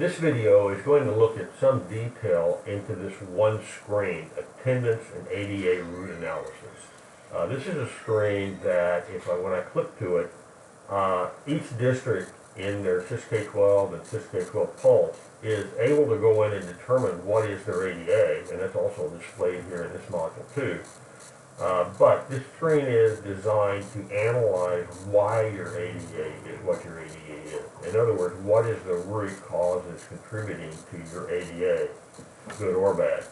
This video is going to look at some detail into this one screen, attendance and ADA route analysis. This is a screen that when I click to it, each district in their SysK-12 and SysK-12 Pulse is able to go in and determine what is their ADA, and that's also displayed here in this module too. But this screen is designed to analyze why your ADA is what your ADA is. In other words, what is the root cause that's contributing to your ADA, good or bad.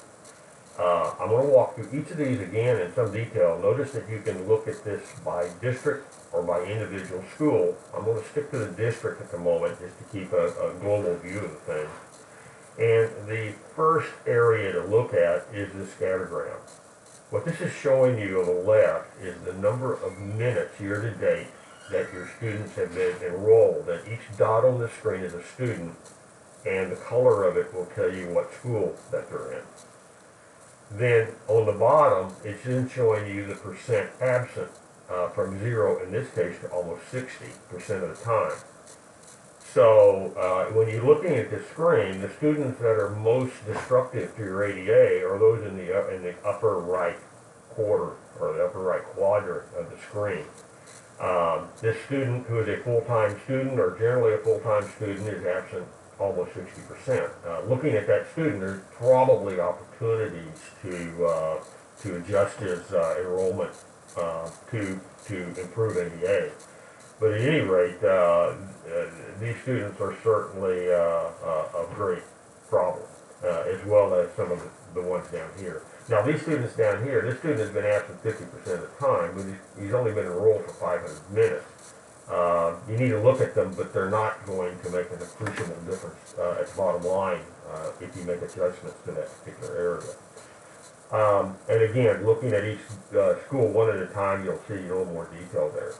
I'm going to walk through each of these again in some detail. Notice that you can look at this by district or by individual school. I'm going to stick to the district at the moment just to keep a global view of the thing. And the first area to look at is the scattergram. What this is showing you on the left is the number of minutes year to date that your students have been enrolled. And each dot on the screen is a student, and the color of it will tell you what school that they're in. Then on the bottom, it's then showing you the percent absent from 0, in this case, to almost 60% of the time. So when you're looking at the screen, the students that are most destructive to your ADA are those in the upper right quarter or the upper right quadrant of the screen. This student who is a full-time student or generally a full-time student is absent almost 60%. Looking at that student, there's probably opportunities to adjust his enrollment to improve ADA. But at any rate, these students are certainly a great problem, as well as some of the ones down here. Now, these students down here, this student has been absent 50% of the time, but he's only been enrolled for 500 minutes. You need to look at them, but they're not going to make an appreciable difference at the bottom line if you make adjustments to that particular area. And again, looking at each school one at a time, you'll see a little more detail there.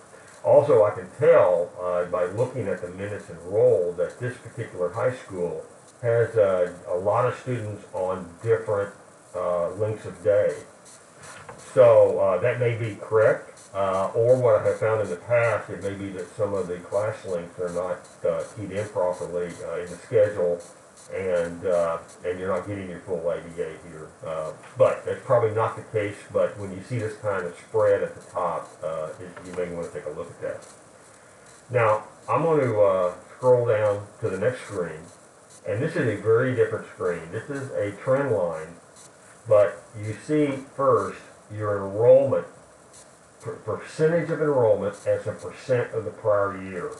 Also, I can tell by looking at the minutes enrolled that this particular high school has a lot of students on different lengths of day. So that may be correct, or what I have found in the past, it may be that some of the class lengths are not keyed in properly in the schedule, and you're not getting your full ADA here. But that's probably not the case, but when you see this kind of spread at the top, you may want to take a look at that. Now, I'm going to scroll down to the next screen, and this is a very different screen. This is a trend line, but you see first your enrollment, percentage of enrollment as a percent of the prior year.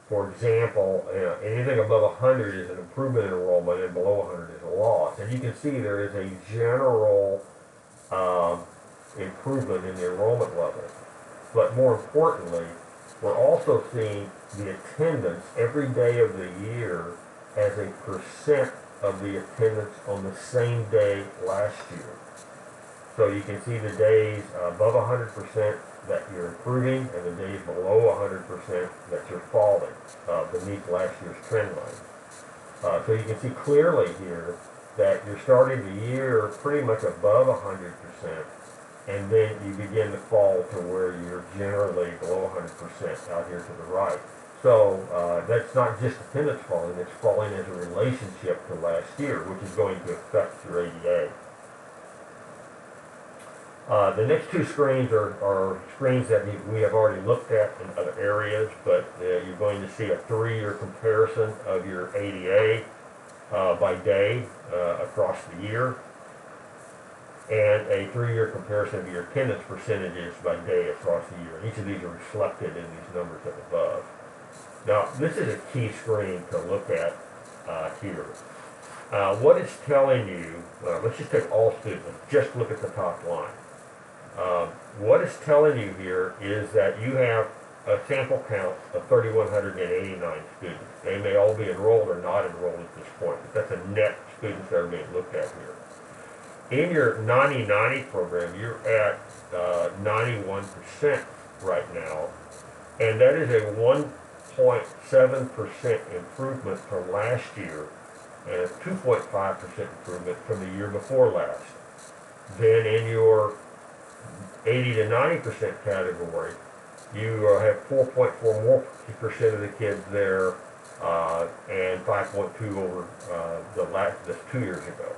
For example, anything above 100 is an improvement in enrollment, and below 100 is a loss. And you can see there is a general improvement in the enrollment level. But more importantly, we're also seeing the attendance every day of the year as a percent of the attendance on the same day last year. So you can see the days above 100% that you're improving, and the days below 100% that you're falling beneath last year's trend line. So you can see clearly here that you're starting the year pretty much above 100%, and then you begin to fall to where you're generally below 100% out here to the right. So that's not just attendance falling, it's falling as a relationship to last year, which is going to affect your ADA. The next two screens are screens that we have already looked at in other areas, but you're going to see a 3-year comparison of your ADA by day across the year, and a 3-year comparison of your attendance percentages by day across the year. And each of these are reflected in these numbers up above. Now, this is a key screen to look at here. What it's telling you, let's just take all students, just look at the top line. What it's telling you here is that you have a sample count of 3,189 students. They may all be enrolled or not enrolled at this point, but that's a net students that are being looked at here. In your 90-90 program, you're at 91% right now, and that is a 1.7% improvement from last year, and a 2.5% improvement from the year before last. Then in your 80 to 90% category, you have 4.4% more of the kids there and 5.2 over that's 2 years ago.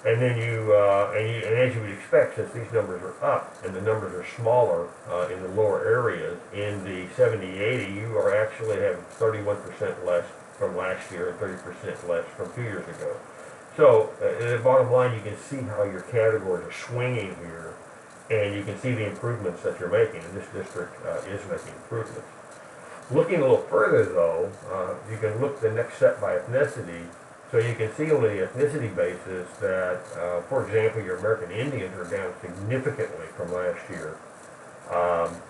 And then and as you would expect, since these numbers are up and the numbers are smaller in the lower areas, in the 70-80, you are actually having 31% less from last year and 30% less from 2 years ago. So, at the bottom line, you can see how your categories are swinging here, and you can see the improvements that you're making, and this district is making improvements. Looking a little further, though, you can look the next set by ethnicity. So you can see on the ethnicity basis that, for example, your American Indians are down significantly from last year.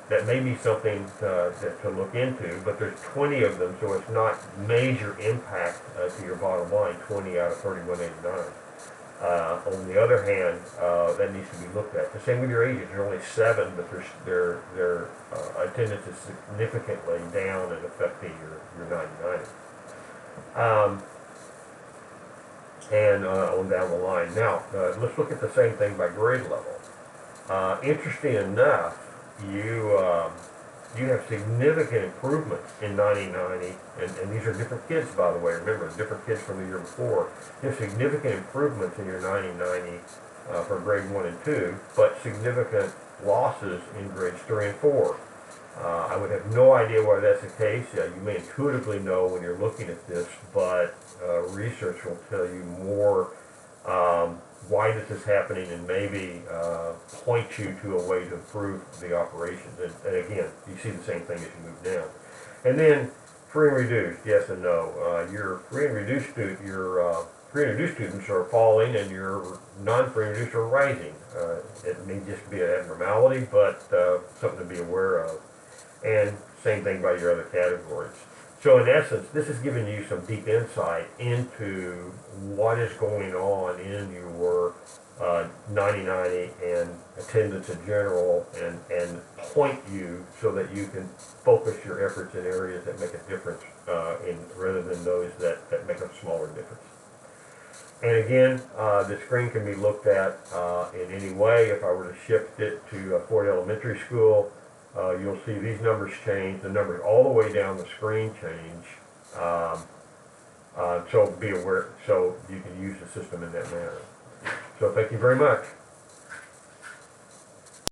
That may be something to look into, but there's 20 of them, so it's not major impact to your bottom line, 20 out of 3189. On the other hand, that needs to be looked at. The same with your ages. There are only 7, but their attendance is significantly down and affecting your 90-90. And on down the line. Now, let's look at the same thing by grade level. Interesting enough, you have significant improvements in 90-90, and these are different kids, by the way. Remember, different kids from the year before. You have significant improvements in your 90-90 for grade 1 and 2, but significant losses in grades 3 and 4. I would have no idea why that's the case. You may intuitively know when you're looking at this, but research will tell you more why this is happening and maybe point you to a way to improve the operations. And again, you see the same thing as you move down. And then free and reduced, yes and no. Your free and reduced students are falling, and your non-free and reduced are rising. It may just be an abnormality, but something to be aware of. And same thing by your other categories. So in essence, this is giving you some deep insight into what is going on in your 90-90 and attendance in general, and point you so that you can focus your efforts in areas that make a difference rather than those that make a smaller difference. And again, the screen can be looked at in any way. If I were to shift it to Ford Elementary School, you'll see these numbers change. The numbers all the way down the screen change. So be aware, so you can use the system in that manner. So thank you very much.